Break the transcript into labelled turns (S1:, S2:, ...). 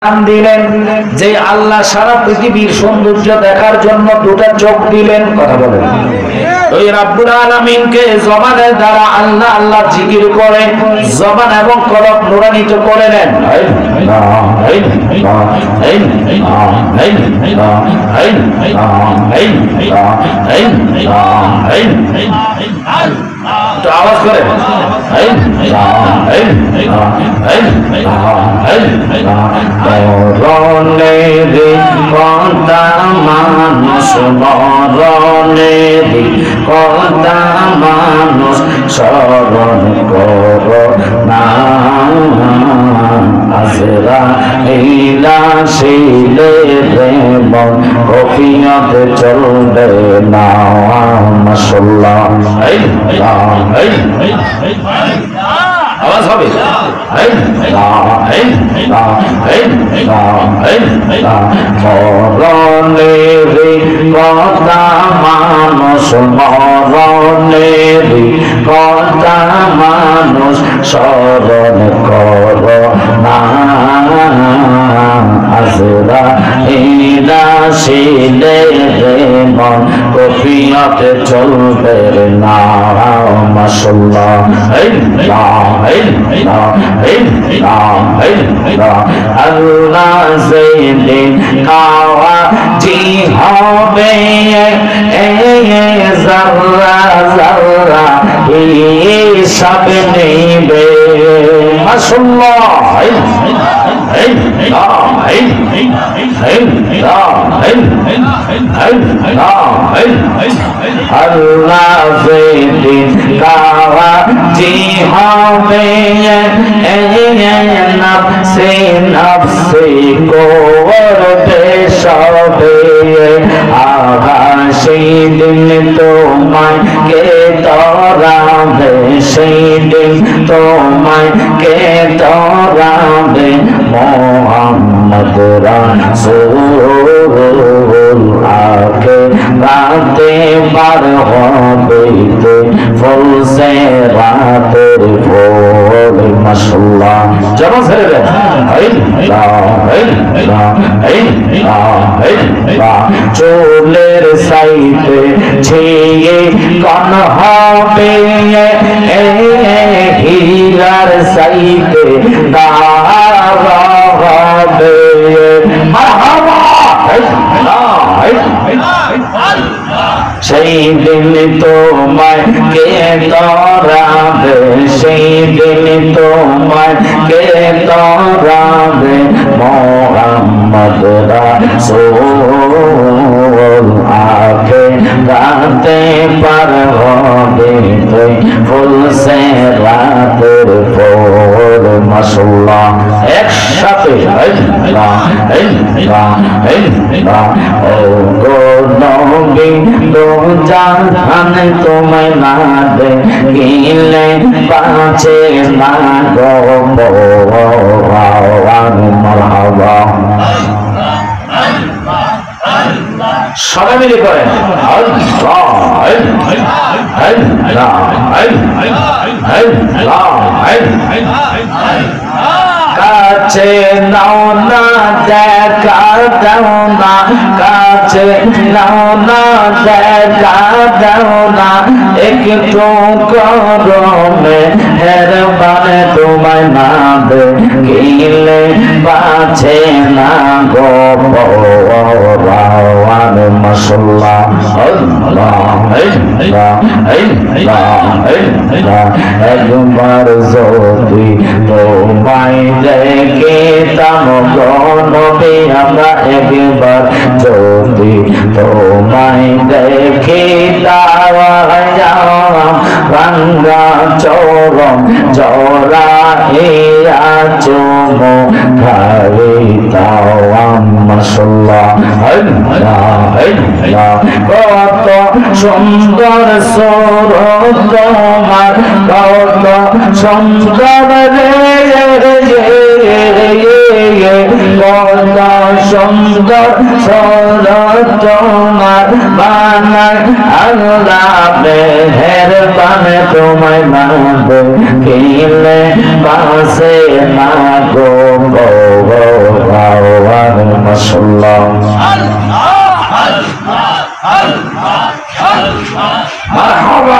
S1: দিলেন যে আল্লাহ সারা পৃথিবীর সৌন্দর্য দেখার জন্য দুটা চোখ দিলেন। কথা বলেন, ওই রব্বুল আলামিনকে জবানের দ্বারা আল্লাহ আল্লাহ জিকির করে জবান এবং কলব নূরান্বিত করে নেন। তো আওয়াজ করে মরণেরি কথা মানুষ, মরণেরি কথা মানুষ স্মরণ করো না। আজরাইলা শিলে মন কফিয়ত চলবে না। মাশাআল্লাহ আওয়াজ হবে মরণেরি কথা মানুষ, মরণেরি কথা মানুষ স্মরণ করো না। আজরাইলা শিলে মন কফিয়ত চলবে না। মাশাআল্লাহ আল্লাহ যেদিন কাওয়াজি হবে যারা যারা হিসাব নেবে। মাশাআল্লাহ আল্লাহ যেদিন কাওয়াজি হবে নফসে নফসে করবে সবে। আবার সেই দিন তোমায় কে তরাবে, সেই দিন তোমায় কে তরাবে। মোহাম্মদ রাসূল আকে রাতে পার হবে ফুলসে রাতের ফুল। মাশাআল্লাহ জমা ছেড়ে চুলের সাইতে ছিয়ে কন হবে হীরার সাইতে হবে। সেই দিন তোমায় কে তরাবে, সেই দিন তোমায় কে তরাবে। মোহাম্মদ রাসূল আকে রাতে পার হবে ফুলসে রাতের ফুল। মাশাআল্লাহ একসাথে ও গো নবী দো জাহান তোমায় না দেখিলে বাঁচে না গো মারহাবা। সবাই মিলে করেন কাছে নাও না দেখা দাও না, কাছে নাও না দেখা দাও না। একটু করমে মেহরবানে তোমায় না দেখিলে বাঁচে না গো পরাণ। মাশাআল্লাহ একবার যদি তোমায় দেখিতাম গো নবী, আমরা একবার যদি তোমায় দেখিতাম রাঙ্গা চরম জড়াইয়া চুমু খাইতাম। মাশাআল্লাহ কত সুন্দর সুরত তোমার, কত সুন্দর রে কত সুন্দর সুরত তোমার বানায় আল্লাহ মেহেরবান। তোমায় না দেখিলে বাঁচে না গো মাশাআল্লাহ মারহাবা